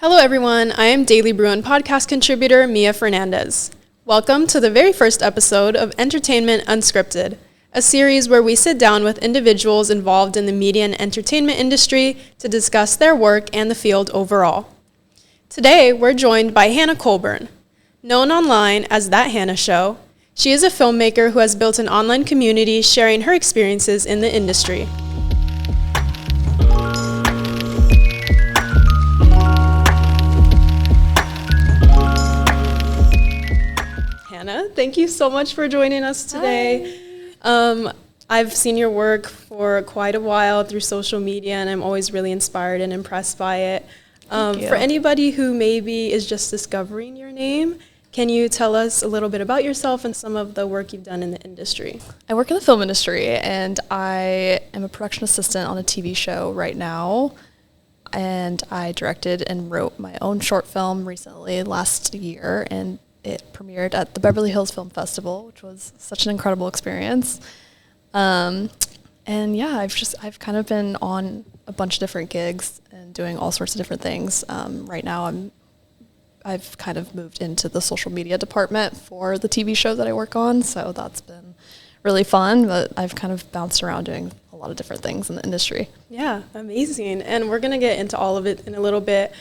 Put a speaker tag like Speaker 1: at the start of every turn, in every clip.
Speaker 1: Hello everyone, I am Daily Bruin podcast contributor Mia Fernandez. Welcome to the very first episode of Entertainment Unscripted, a series where we sit down with individuals involved in the media and entertainment industry to discuss their work and the field overall. Today, we're joined by Hannah Colburn. Known online as That Hannah Show, she is a filmmaker who has built an online community sharing her experiences in the industry. Hannah, thank you so much for joining us today. I've seen your work for quite a while through social media, and I'm always really inspired and impressed by it. For anybody who maybe is just discovering your name, can you tell us a little bit about yourself and some of the work you've done in the industry?
Speaker 2: I work in the film industry, and I am a production assistant on a TV show right now. And I directed and wrote my own short film recently, last year, and it premiered at the Beverly Hills Film Festival, which was such an incredible experience. And yeah, I've kind of been on a bunch of different gigs and doing all sorts of different things. Right now I've kind of moved into the social media department for the TV show that I work on, so that's been really fun, but I've kind of bounced around doing a lot of different things in the industry.
Speaker 1: Yeah, amazing. And we're gonna get into all of it in a little bit.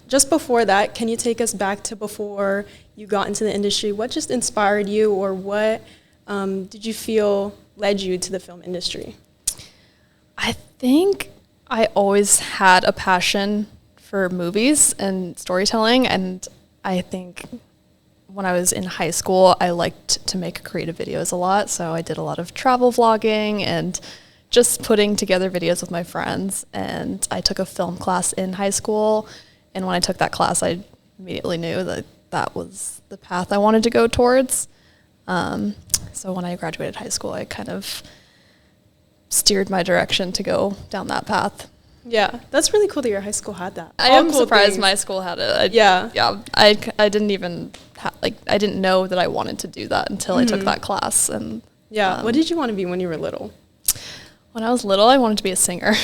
Speaker 1: Just before that, can you take us back to before you got into the industry? What just inspired you, or what did you feel led you to the film industry?
Speaker 2: I think I always had a passion for movies and storytelling, and I think when I was in high school, I liked to make creative videos a lot, so I did a lot of travel vlogging and just putting together videos with my friends, and I took a film class in high school, and when I took that class, I immediately knew that that was the path I wanted to go towards. So when I graduated high school, I kind of steered my direction to go down that path.
Speaker 1: Yeah, that's really cool that your high school had that.
Speaker 2: I am surprised my school had it. I didn't even, I didn't know that I wanted to do that until I took that class. And
Speaker 1: yeah, what did you want to be when you were little?
Speaker 2: When I was little, I wanted to be a singer.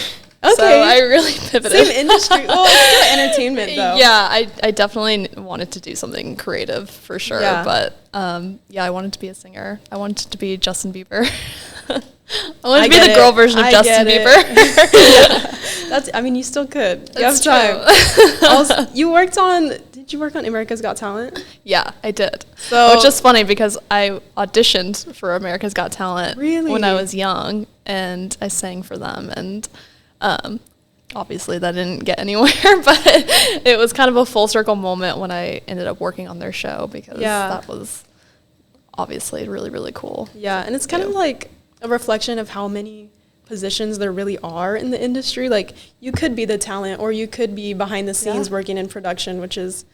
Speaker 1: Okay.
Speaker 2: So I really pivoted.
Speaker 1: Same industry. Well, it's still entertainment, though.
Speaker 2: Yeah, I definitely wanted to do something creative for sure.
Speaker 1: Yeah.
Speaker 2: But yeah, I wanted to be a singer. I wanted to be Justin Bieber. I wanted to be the girl version of Justin Bieber.
Speaker 1: Yeah. I mean, you still could.
Speaker 2: That's
Speaker 1: you have time. Did you work on America's Got Talent?
Speaker 2: Yeah, I did. So, which is funny because I auditioned for America's Got Talent when I was young, and I sang for them, and obviously that didn't get anywhere, but it was kind of a full circle moment when I ended up working on their show, because that was obviously really, really cool.
Speaker 1: Yeah, and it's kind of like a reflection of how many positions there really are in the industry. Like, you could be the talent, or you could be behind the scenes working in production, which is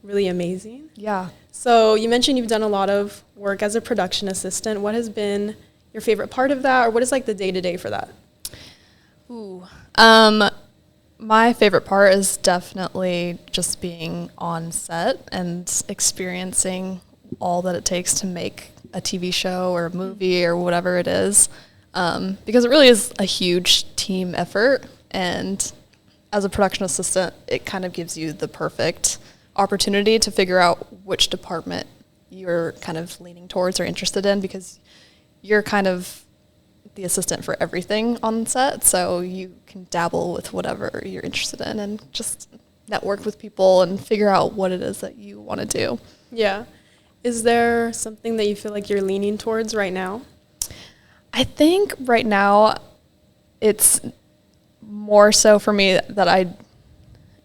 Speaker 1: really amazing.
Speaker 2: Yeah.
Speaker 1: So you mentioned you've done a lot of work as a production assistant. What has been your favorite part of that, or what is like the day-to-day for that?
Speaker 2: Ooh. My favorite part is definitely just being on set and experiencing all that it takes to make a TV show or a movie or whatever it is, because it really is a huge team effort, and as a production assistant, it kind of gives you the perfect opportunity to figure out which department you're kind of leaning towards or interested in, because you're kind of the assistant for everything on set, so you can dabble with whatever you're interested in and just network with people and figure out what it is that you want to do.
Speaker 1: Yeah. Is there something that you feel like you're leaning towards right now?
Speaker 2: I think right now it's more so for me that I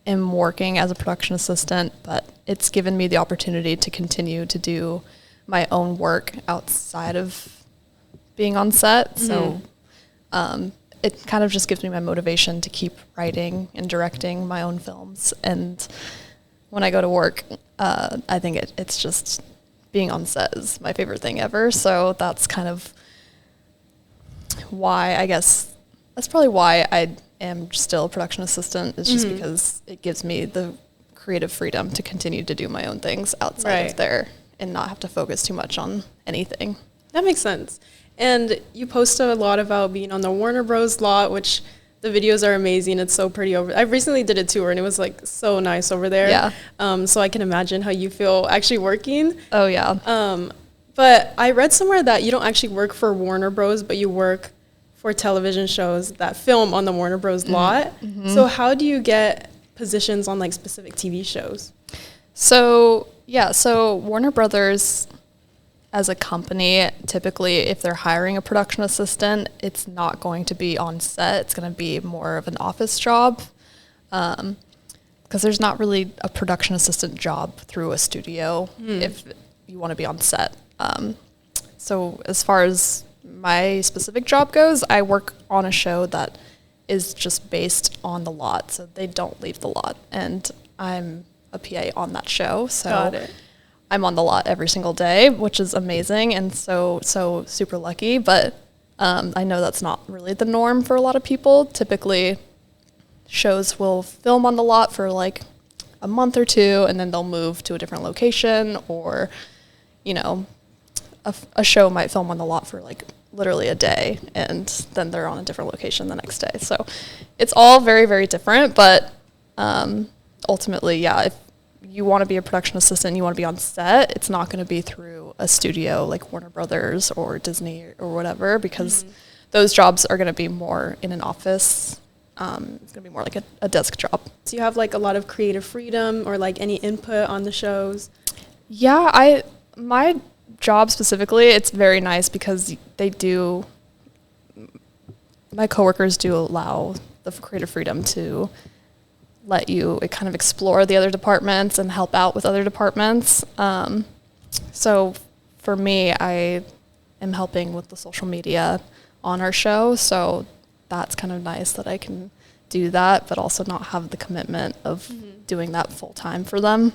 Speaker 2: am working as a production assistant, but it's given me the opportunity to continue to do my own work outside of being on set. So it kind of just gives me my motivation to keep writing and directing my own films. And when I go to work, I think it's just being on set is my favorite thing ever. So that's kind of why, I guess, that's probably why I am still a production assistant, is just because it gives me the creative freedom to continue to do my own things outside of there and not have to focus too much on anything.
Speaker 1: That makes sense. And you post a lot about being on the Warner Bros. Lot, which the videos are amazing. It's so pretty over. I recently did a tour and it was like so nice over there.
Speaker 2: Yeah.
Speaker 1: So I can imagine how you feel actually working.
Speaker 2: Oh yeah.
Speaker 1: But I read somewhere that you don't actually work for Warner Bros, but you work for television shows that film on the Warner Bros lot. Mm-hmm. So how do you get positions on like specific TV shows?
Speaker 2: So Warner Brothers as a company, typically if they're hiring a production assistant, it's not going to be on set. It's going to be more of an office job, because there's not really a production assistant job through a studio if you want to be on set. So as far as my specific job goes, I work on a show that is just based on the lot, so they don't leave the lot, and I'm a PA on that show. So
Speaker 1: Got it.
Speaker 2: I'm on the lot every single day, which is amazing and so super lucky. But I know that's not really the norm for a lot of people. Typically, shows will film on the lot for like a month or two, and then they'll move to a different location, or, you know, a show might film on the lot for like literally a day, and then they're on a different location the next day. So it's all very, very different. But ultimately, yeah, if you want to be a production assistant, you want to be on set, it's not going to be through a studio like Warner Brothers or Disney or whatever, because those jobs are going to be more in an office. It's going to be more like a desk job.
Speaker 1: Do you have like a lot of creative freedom or like any input on the shows?
Speaker 2: Yeah, my job specifically, it's very nice because my coworkers do allow the creative freedom to let you kind of explore the other departments and help out with other departments. So for me, I am helping with the social media on our show, so that's kind of nice that I can do that, but also not have the commitment of doing that full time for them.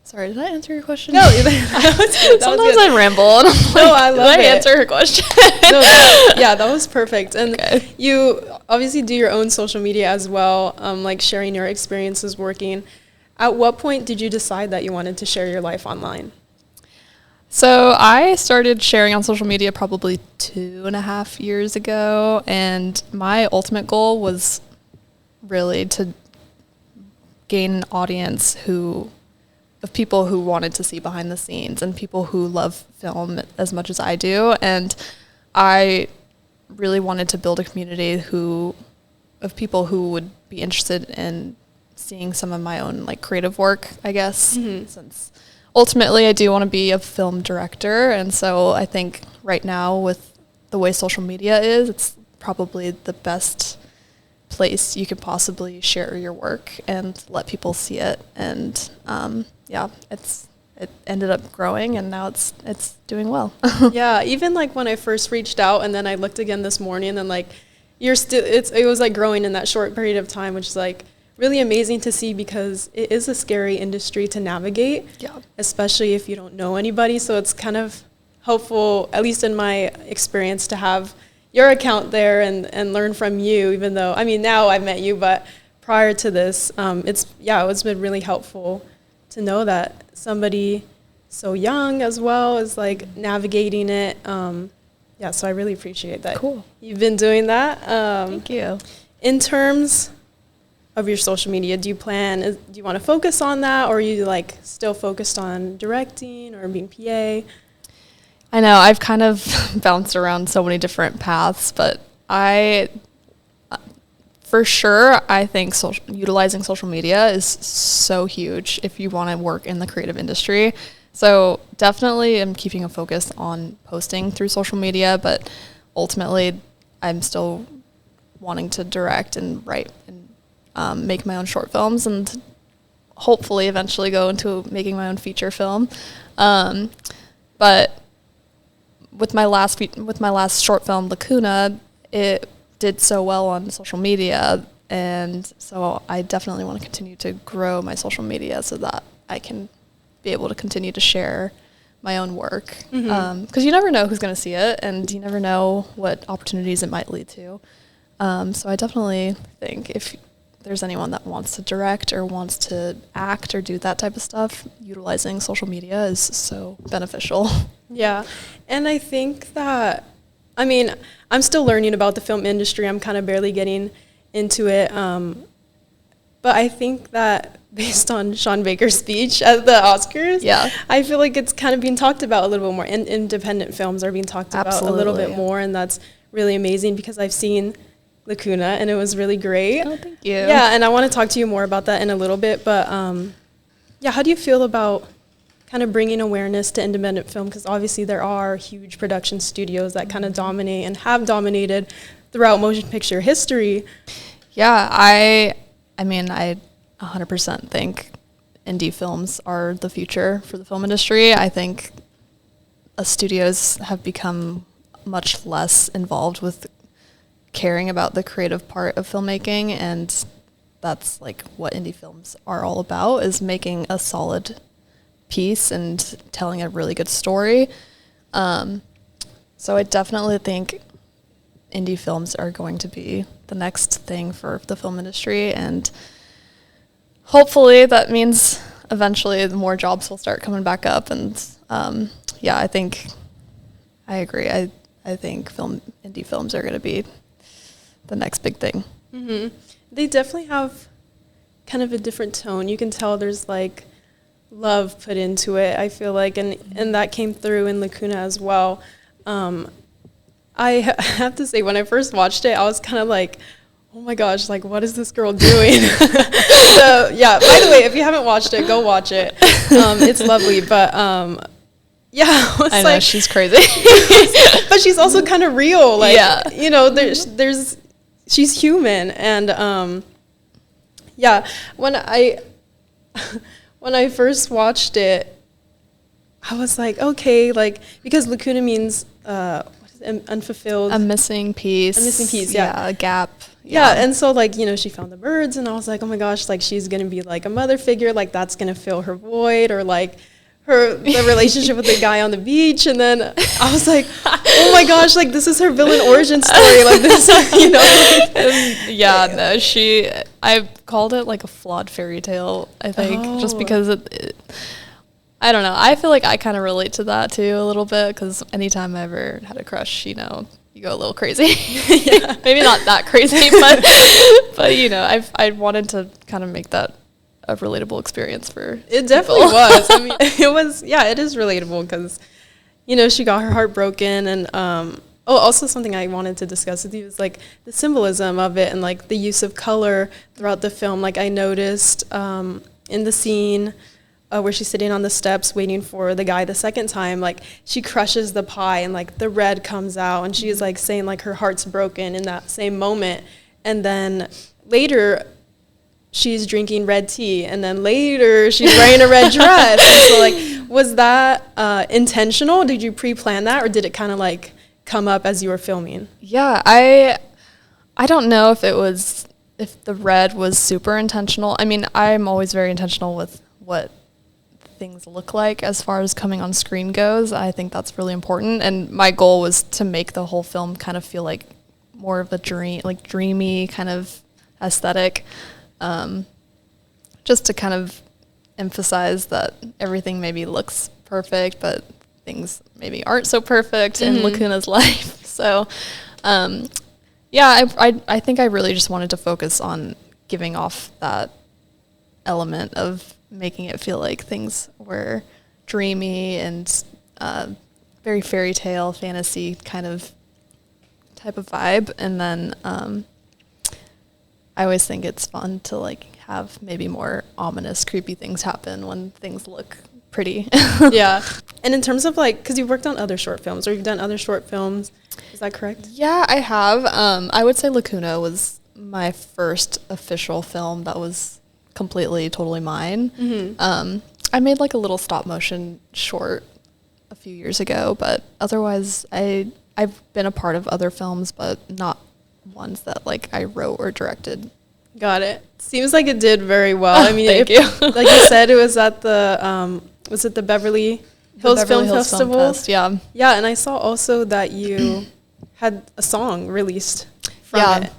Speaker 2: Sorry, did I answer your question?
Speaker 1: No, that was good.
Speaker 2: Sometimes I ramble and I'm like,
Speaker 1: no, I love
Speaker 2: did
Speaker 1: it.
Speaker 2: I answer her question?
Speaker 1: No, yeah, that was perfect. And you obviously do your own social media as well, like sharing your experiences working. At what point did you decide that you wanted to share your life online?
Speaker 2: So I started sharing on social media probably 2.5 years ago, and my ultimate goal was really to gain an audience of people who wanted to see behind the scenes and people who love film as much as I do. And I really wanted to build a community of people who would be interested in seeing some of my own like creative work, I guess, since ultimately I do want to be a film director. And so I think right now with the way social media is, it's probably the best place you could possibly share your work and let people see it. And it ended up growing, and now it's doing well.
Speaker 1: Yeah, even like when I first reached out, and then I looked again this morning, and like it was like growing in that short period of time, which is like really amazing to see, because it is a scary industry to navigate, especially if you don't know anybody. So it's kind of helpful, at least in my experience, to have your account there and learn from you, even though, I mean, now I've met you, but prior to this, it's been really helpful to know that somebody so young as well is like navigating it. So I really appreciate that.
Speaker 2: Cool.
Speaker 1: You've been doing that.
Speaker 2: Thank you.
Speaker 1: In terms of your social media, do you want to focus on that, or are you like still focused on directing or being PA?
Speaker 2: I know I've kind of bounced around so many different paths, but for sure, I think utilizing social media is so huge if you want to work in the creative industry. So definitely I'm keeping a focus on posting through social media, but ultimately I'm still wanting to direct and write and make my own short films, and hopefully eventually go into making my own feature film. But with my last short film, Lacuna, it did so well on social media, and so I definitely want to continue to grow my social media so that I can be able to continue to share my own work, because you never know who's going to see it, and you never know what opportunities it might lead to. So I definitely think if there's anyone that wants to direct or wants to act or do that type of stuff, utilizing social media is so beneficial.
Speaker 1: Yeah, and I think that, I mean, I'm still learning about the film industry. I'm kind of barely getting into it. But I think that based on Sean Baker's speech at the Oscars, I feel like it's kind of being talked about a little bit more. And independent films are being talked about a little bit more, and that's really amazing because I've seen Lacuna and it was really great.
Speaker 2: Oh, thank you.
Speaker 1: Yeah, and I want to talk to you more about that in a little bit. But how do you feel about kind of bringing awareness to independent film? Because obviously there are huge production studios that kind of dominate and have dominated throughout motion picture history.
Speaker 2: Yeah, I mean, I 100% think indie films are the future for the film industry. I think studios have become much less involved with caring about the creative part of filmmaking, and that's like what indie films are all about, is making a solid piece and telling a really good story. So I definitely think indie films are going to be the next thing for the film industry, and hopefully that means eventually more jobs will start coming back up. And I think I agree. I think indie films are going to be the next big thing.
Speaker 1: Mm-hmm. They definitely have kind of a different tone. You can tell there's like love put into it, I feel like, and that came through in Lacuna as well. I have to say, when I first watched it, I was kind of like, oh my gosh, like, what is this girl doing? So, yeah, by the way, if you haven't watched it, go watch it. It's lovely, but, I
Speaker 2: know, she's crazy.
Speaker 1: But she's also kind of real, like, you know, there's she's human, and, when I first watched it, I was like, okay, like, because Lacuna means, unfulfilled.
Speaker 2: A missing piece. A gap.
Speaker 1: Yeah, and so, like, you know, she found the birds, and I was like, oh my gosh, like, she's going to be, like, a mother figure, like, that's going to fill her void, or, like, the relationship with the guy on the beach, and then I was like, oh my gosh, like, this is her villain origin story, like, this, you know.
Speaker 2: I called it, like, a flawed fairy tale, I think, just because I don't know, I feel like I kind of relate to that, too, a little bit, because anytime I ever had a crush, you know, you go a little crazy. Maybe not that crazy, but you know, I wanted to kind of make that a relatable experience for
Speaker 1: it. Definitely was. I mean, it is relatable because, you know, she got her heart broken, and also something I wanted to discuss with you is like the symbolism of it and like the use of color throughout the film. Like, I noticed in the scene where she's sitting on the steps waiting for the guy the second time, like, she crushes the pie and like the red comes out, and she's like saying like her heart's broken in that same moment. And then later she's drinking red tea, and then later she's wearing a red dress. And so, like, was that intentional? Did you pre-plan that, or did it kind of like come up as you were filming?
Speaker 2: Yeah, I don't know if the red was super intentional. I mean, I'm always very intentional with what things look like as far as coming on screen goes. I think that's really important, and my goal was to make the whole film kind of feel like more of a dreamy kind of aesthetic, just to kind of emphasize that everything maybe looks perfect, but things maybe aren't so perfect in Lacuna's life. So I think I really just wanted to focus on giving off that element of making it feel like things were dreamy and very fairy tale, fantasy kind of type of vibe. And then I always think it's fun to like have maybe more ominous, creepy things happen when things look pretty.
Speaker 1: Yeah. And in terms of like, because you've worked on other short films, or you've done other short films, is that correct?
Speaker 2: Yeah, I have. I would say Lacuna was my first official film that was completely, totally mine. I made like a little stop motion short a few years ago, but otherwise I've been a part of other films, but not ones that like I wrote or directed.
Speaker 1: Got it. Seems like it did very well. I mean,
Speaker 2: thank you.
Speaker 1: Like you said, it was at the was it the Beverly Hills Film Festival?
Speaker 2: Yeah.
Speaker 1: Yeah, and I saw also that you had a song released from it.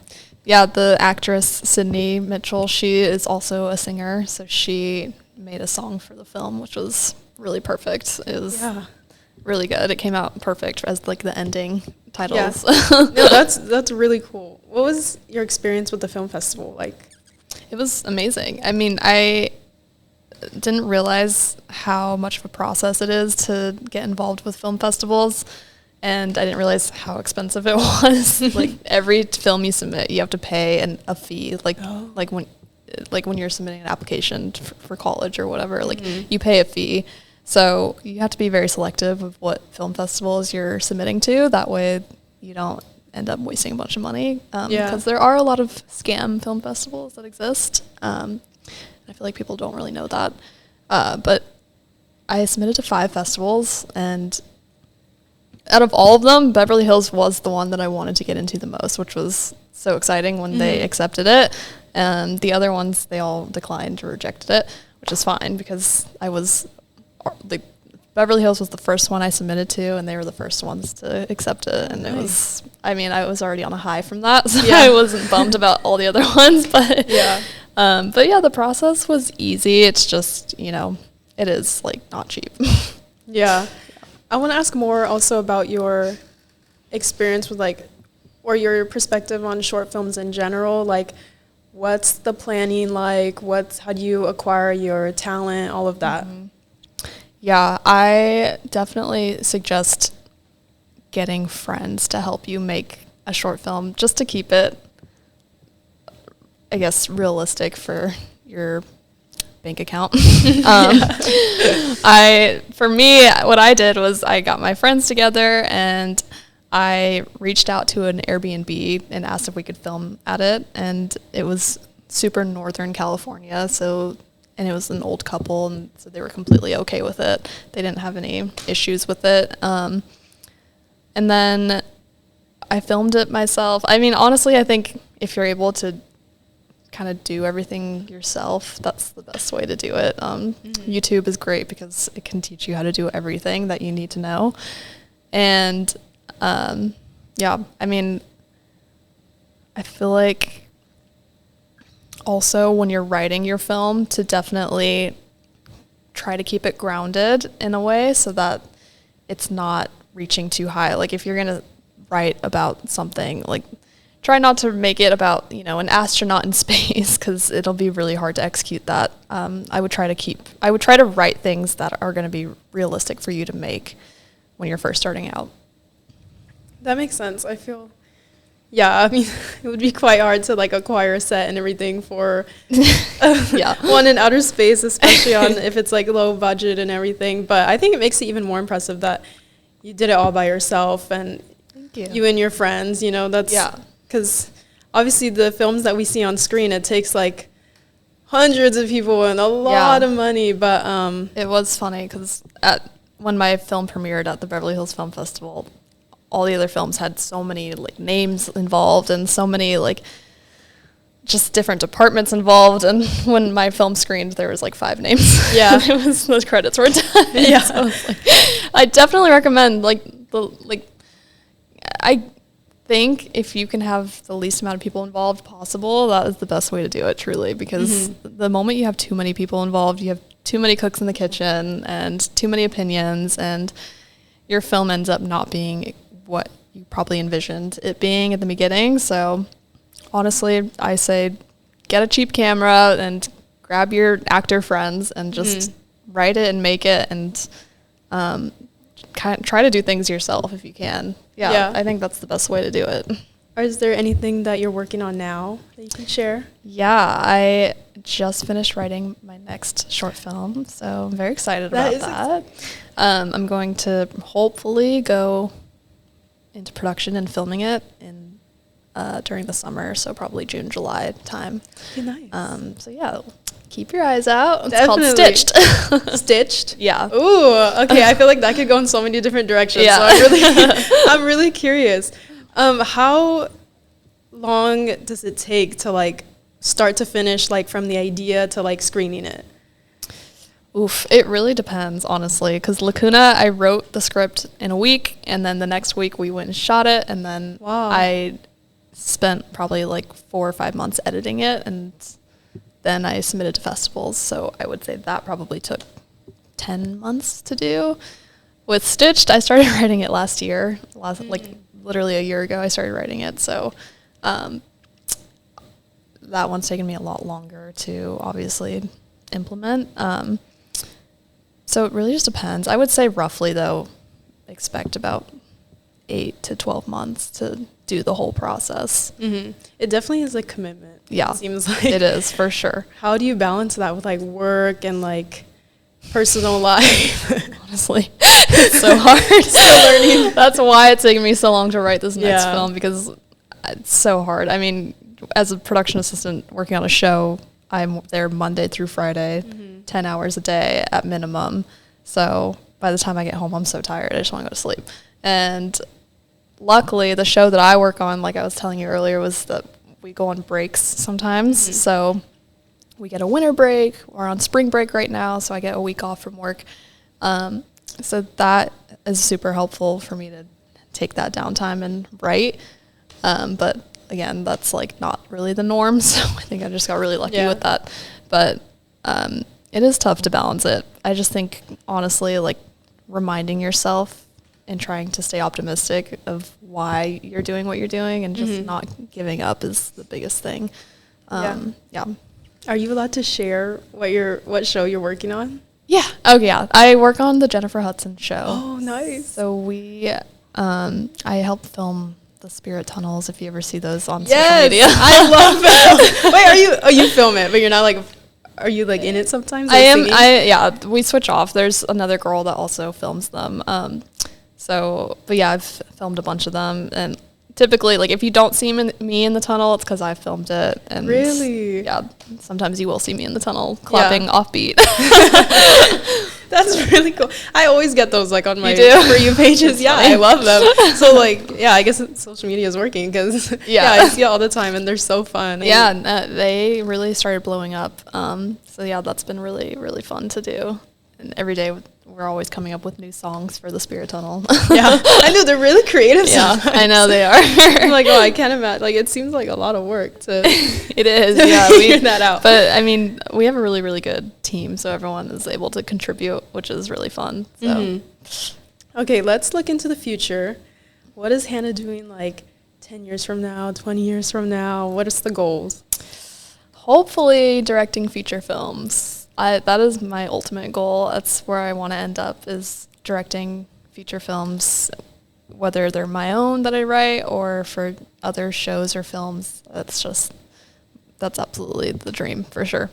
Speaker 2: Yeah, the actress Sydney Mitchell, she is also a singer, so she made a song for the film, which was really perfect. It was really good. It came out perfect as like the ending titles.
Speaker 1: Yeah. No, that's really cool. What was your experience with the film festival like?
Speaker 2: It was amazing. I mean, I didn't realize how much of a process it is to get involved with film festivals, and I didn't realize how expensive it was. Like every film you submit, you have to pay a fee. Like when you're submitting an application for college or whatever, like you pay a fee. So you have to be very selective of what film festivals you're submitting to. That way you don't end up wasting a bunch of money. Because there are a lot of scam film festivals that exist. I feel like people don't really know that. But I submitted to 5 festivals, and out of all of them, Beverly Hills was the one that I wanted to get into the most, which was so exciting when they accepted it. And the other ones, they all declined or rejected it, which is fine because Beverly Hills was the first one I submitted to, and they were the first ones to accept it. And
Speaker 1: nice.
Speaker 2: I was already on a high from that, so I wasn't bummed about all the other ones. But the process was easy. It's just, it is like not cheap.
Speaker 1: Yeah. I want to ask more also about your experience with or your perspective on short films in general. Like, what's the planning like? How do you acquire your talent? All of that.
Speaker 2: Mm-hmm. Yeah, I definitely suggest getting friends to help you make a short film, just to keep it, I guess, realistic for your bank account. For me, what I did was I got my friends together and I reached out to an Airbnb and asked if we could film at it. And it was super Northern California, and it was an old couple, and so they were completely okay with it. They didn't have any issues with it. And then I filmed it myself. I mean, honestly, I think if you're able to kind of do everything yourself, that's the best way to do it. YouTube is great because it can teach you how to do everything that you need to know. And I feel like also when you're writing your film, to definitely try to keep it grounded in a way so that it's not reaching too high. Like if you're going to write about something, like try not to make it about, an astronaut in space, because it'll be really hard to execute that. I would try to write things that are going to be realistic for you to make when you're first starting out.
Speaker 1: That makes sense. I feel, it would be quite hard to acquire a set and everything for one in outer space, especially if it's low budget and everything. But I think it makes it even more impressive that you did it all by yourself and you and your friends, because obviously the films that we see on screen, it takes hundreds of people and a lot of money. But
Speaker 2: it was funny because when my film premiered at the Beverly Hills Film Festival, all the other films had so many names involved and so many just different departments involved. And when my film screened, there was 5 names. Yeah, those credits were done. Yeah, so I definitely recommend I think if you can have the least amount of people involved possible, that is the best way to do it, truly, because the moment you have too many people involved, you have too many cooks in the kitchen and too many opinions, and your film ends up not being what you probably envisioned it being at the beginning. So honestly, I say get a cheap camera and grab your actor friends and just write it and make it, and try to do things yourself if you can. Yeah, I think that's the best way to do it.
Speaker 1: Is there anything that you're working on now that you can share?
Speaker 2: Yeah, I just finished writing my next short film, so I'm very excited about that. I'm going to hopefully go into production and filming it during the summer, so probably June, July time.
Speaker 1: Okay, nice.
Speaker 2: Keep your eyes out. It's
Speaker 1: Definitely.
Speaker 2: called Stitched.
Speaker 1: Stitched?
Speaker 2: Yeah.
Speaker 1: Ooh, okay. I feel like that could go in so many different directions.
Speaker 2: Yeah.
Speaker 1: So I'm really curious. How long does it take to start to finish, from the idea to screening it?
Speaker 2: Oof, it really depends, honestly, because Lacuna, I wrote the script in a week, and then the next week we went and shot it, and then I spent probably 4 or 5 months editing it, and then I submitted to festivals, so I would say that probably took 10 months to do, With Stitched, I started writing it last year. Like literally a year ago, I started writing it. So that one's taken me a lot longer to obviously implement. So it really just depends. I would say roughly, though, expect about 8 to 12 months to do the whole process.
Speaker 1: Mm-hmm. It definitely is a commitment.
Speaker 2: Yeah,
Speaker 1: it seems like
Speaker 2: it is for sure.
Speaker 1: How do you balance that with like work and like personal life?
Speaker 2: Honestly, it's so hard. Still learning. That's why it's taking me so long to write this next film, because it's so hard. I mean, as a production assistant working on a show, I'm there Monday through Friday, 10 hours a day at minimum. So by the time I get home, I'm so tired. I just want to go to sleep. And luckily, the show that I work on, like I was telling you earlier, was that we go on breaks sometimes. So we get a winter break. We're on spring break right now, so I get a week off from work. So that is super helpful for me to take that downtime and write. But again, that's like not really the norm, so I think I just got really lucky with that. But it is tough to balance it. I just think, honestly, like reminding yourself and trying to stay optimistic of why you're doing what you're doing and just not giving up is the biggest thing. Yeah.
Speaker 1: Are you allowed to share what show you're working on?
Speaker 2: Yeah. Oh, yeah. I work on the Jennifer Hudson Show.
Speaker 1: Oh, nice.
Speaker 2: So I help film the spirit tunnels, if you ever see those on social media.
Speaker 1: I love it. Wait, you film it, but you're not like, are you like in it sometimes? Like
Speaker 2: yeah, we switch off. There's another girl that also films them. But yeah, I've filmed a bunch of them, and typically, like, if you don't see me in the tunnel, it's because I filmed it. And
Speaker 1: really?
Speaker 2: Yeah, sometimes you will see me in the tunnel clapping offbeat.
Speaker 1: That's really cool. I always get those, like, on my For You pages. Yeah,
Speaker 2: funny.
Speaker 1: I love them. So, like, yeah, I guess social media is working because, I see it all the time, and they're so fun.
Speaker 2: Yeah, they really started blowing up. So, yeah, that's been really, really fun to do. And every day we're always coming up with new songs for the Spirit Tunnel.
Speaker 1: Yeah, I know, they're really creative.
Speaker 2: Yeah,
Speaker 1: sometimes.
Speaker 2: I know they are.
Speaker 1: I'm like, I can't imagine. Like, it seems like a lot of work to.
Speaker 2: It is. Yeah,
Speaker 1: figure that out.
Speaker 2: But I mean, we have a really, really good team, so everyone is able to contribute, which is really fun. So,
Speaker 1: okay, let's look into the future. What is Hannah doing like 10 years from now, 20 years from now? What is the goals?
Speaker 2: Hopefully, directing feature films. That is my ultimate goal. That's where I want to end up, is directing feature films, whether they're my own that I write or for other shows or films. That's absolutely the dream for sure.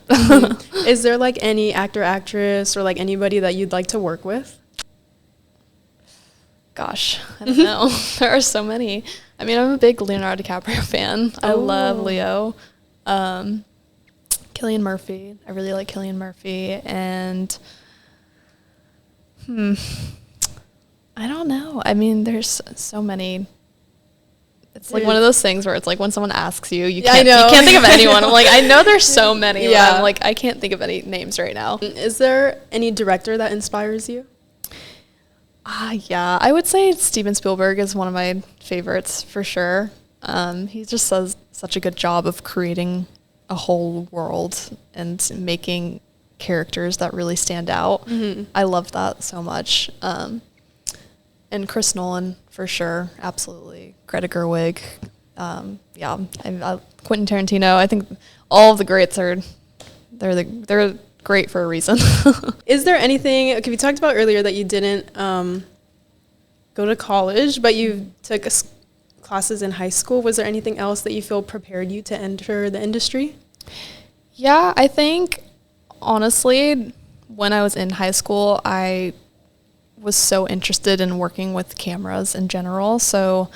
Speaker 1: Is there like any actor, actress, or like anybody that you'd like to work with?
Speaker 2: Gosh, I don't know. There are so many. I mean, I'm a big Leonardo DiCaprio fan. I love Leo. Cillian Murphy. I really like Cillian Murphy. And I don't know. I mean, there's so many. It's like one of those things where it's like when someone asks you, you can't think of anyone. I'm like, I know there's so many. Yeah. I'm like, I can't think of any names right now.
Speaker 1: Is there any director that inspires you?
Speaker 2: Yeah. I would say Steven Spielberg is one of my favorites for sure. He just does such a good job of creating a whole world and making characters that really stand out. I love that so much. And Chris Nolan, for sure, absolutely. Greta Gerwig, Quentin Tarantino. I think all of the greats they're great for a reason.
Speaker 1: Is there anything? Okay, we talked about earlier that you didn't go to college, but you took classes in high school. Was there anything else that you feel prepared you to enter the industry?
Speaker 2: Yeah, I think, honestly, when I was in high school, I was so interested in working with cameras in general. So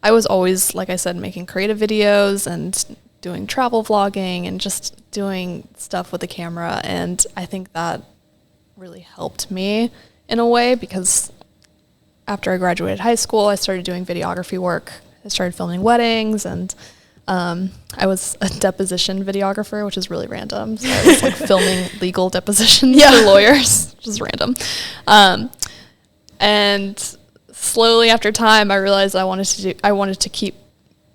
Speaker 2: I was always, like I said, making creative videos and doing travel vlogging and just doing stuff with the camera. And I think that really helped me in a way, because after I graduated high school, I started doing videography work. I started filming weddings, and I was a deposition videographer, which is really random. So I was like filming legal depositions for lawyers, which is random. And slowly after time, I realized I wanted to keep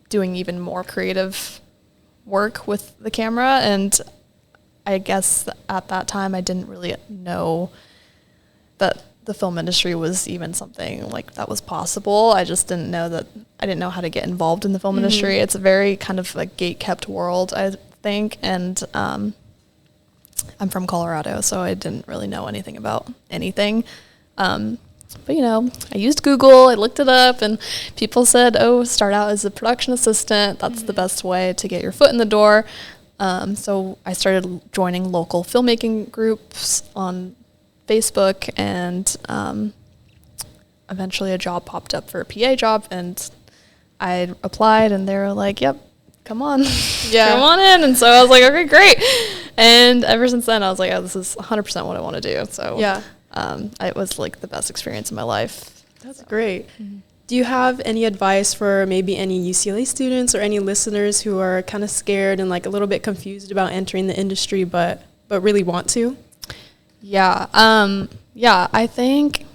Speaker 2: doing even more creative work with the camera. And I guess at that time, I didn't really know that the film industry was even something like that was possible. I just didn't know that. I didn't know how to get involved in the film industry. It's a very kind of a gate-kept world, I think, and I'm from Colorado, so I didn't really know anything about anything. But, you know, I used Google, I looked it up, and people said, oh, start out as a production assistant. That's the best way to get your foot in the door. So I started joining local filmmaking groups on Facebook, and eventually a job popped up for a PA job, and I applied, and they were like, yep, come on. Come on in. And so I was like, okay, great. And ever since then, I was like, oh, this is 100% what I want to do. So it was like the best experience of my life.
Speaker 1: That's great. Do you have any advice for maybe any UCLA students or any listeners who are kind of scared and like a little bit confused about entering the industry but really want to?
Speaker 2: Yeah. I think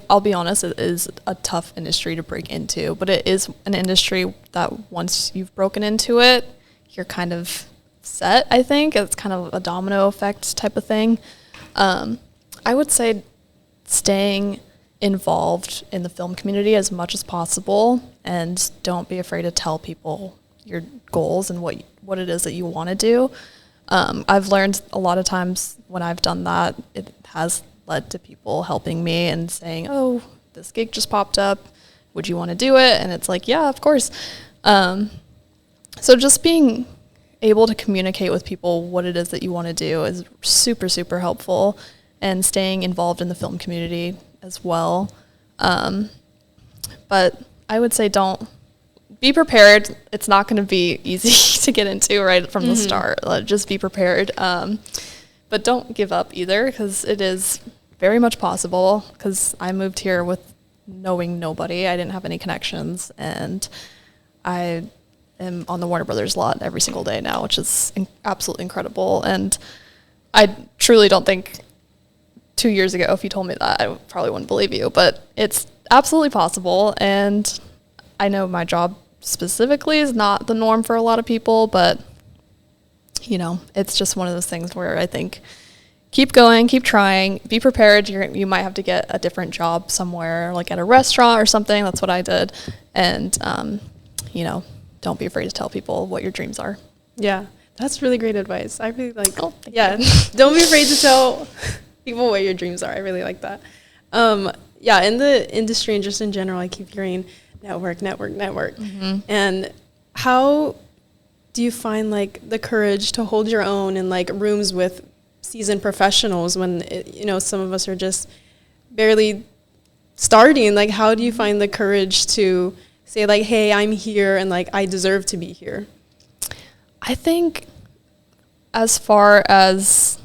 Speaker 2: I'll be honest, it is a tough industry to break into, but it is an industry that once you've broken into it, you're kind of set, I think. It's kind of a domino effect type of thing. I would say staying involved in the film community as much as possible, and don't be afraid to tell people your goals and what it is that you want to do. I've learned a lot of times when I've done that, it has led to people helping me and saying, oh, this gig just popped up, would you want to do it? And it's like, yeah, of course. So just being able to communicate with people what it is that you want to do is super, super helpful, and staying involved in the film community as well. But I would say don't be prepared. It's not going to be easy to get into right from the start. Just be prepared. But don't give up either, because it is very much possible, because I moved here with knowing nobody. I didn't have any connections, and I am on the Warner Brothers lot every single day now, which is absolutely incredible. And I truly don't think 2 years ago, if you told me that, I probably wouldn't believe you, but it's absolutely possible. And I know my job specifically is not the norm for a lot of people, but you know, it's just one of those things where I think keep going, keep trying, be prepared. You might have to get a different job somewhere, like at a restaurant or something. That's what I did. And, you know, don't be afraid to tell people what your dreams are.
Speaker 1: Yeah, that's really great advice. I really like,
Speaker 2: don't
Speaker 1: be afraid to tell people what your dreams are. I really like that. In the industry and just in general, I keep hearing network. And how do you find like the courage to hold your own in like rooms with seasoned professionals when some of us are just barely starting? Like, how do you find the courage to say like, hey, I'm here and like I deserve to be here?
Speaker 2: I think as far as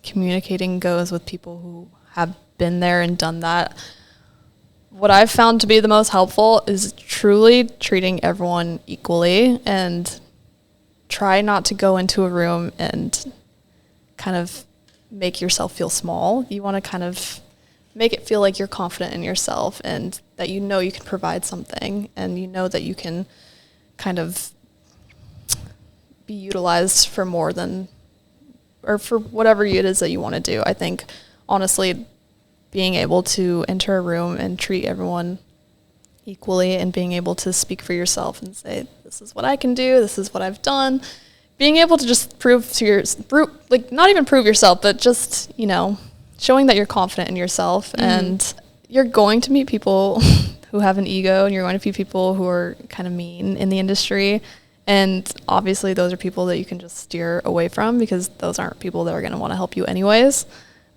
Speaker 2: communicating goes with people who have been there and done that, what I've found to be the most helpful is truly treating everyone equally, and try not to go into a room and kind of make yourself feel small. You want to kind of make it feel like you're confident in yourself, and that you know you can provide something, and you know that you can kind of be utilized for more than, or for whatever it is that you want to do. I think, honestly, being able to enter a room and treat everyone equally, and being able to speak for yourself and say, this is what I can do, this is what I've done. Being able to just not even prove yourself, but just, showing that you're confident in yourself. And you're going to meet people who have an ego, and you're going to meet people who are kind of mean in the industry. And obviously those are people that you can just steer away from, because those aren't people that are going to want to help you anyways.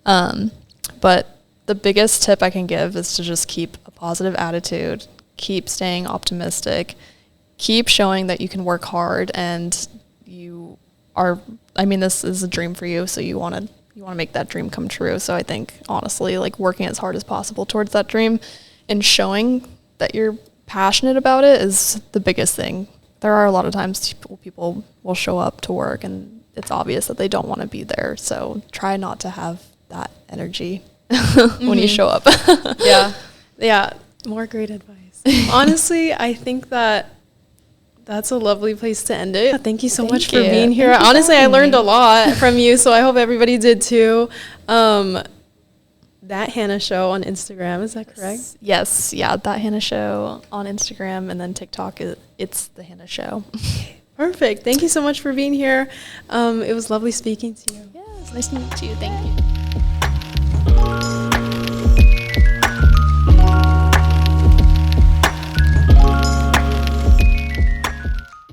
Speaker 2: But the biggest tip I can give is to just keep a positive attitude, keep staying optimistic, keep showing that you can work hard, and this is a dream for you, so you want to make that dream come true. So I think, honestly, like working as hard as possible towards that dream and showing that you're passionate about it is the biggest thing. There are a lot of times people will show up to work and it's obvious that they don't want to be there. So try not to have that energy when you show up.
Speaker 1: Yeah. More great advice. Honestly, I think that's a lovely place to end it. Thank you so much for being here. Honestly, I learned a lot from you, so I hope everybody did too. That Hannah Show on Instagram. Is that correct?
Speaker 2: Yes. Yeah. That Hannah Show on Instagram, and then TikTok. It's the Hannah Show.
Speaker 1: Perfect. Thank you so much for being here. It was lovely speaking to you.
Speaker 2: Yeah, it was nice to meet you. Thank you.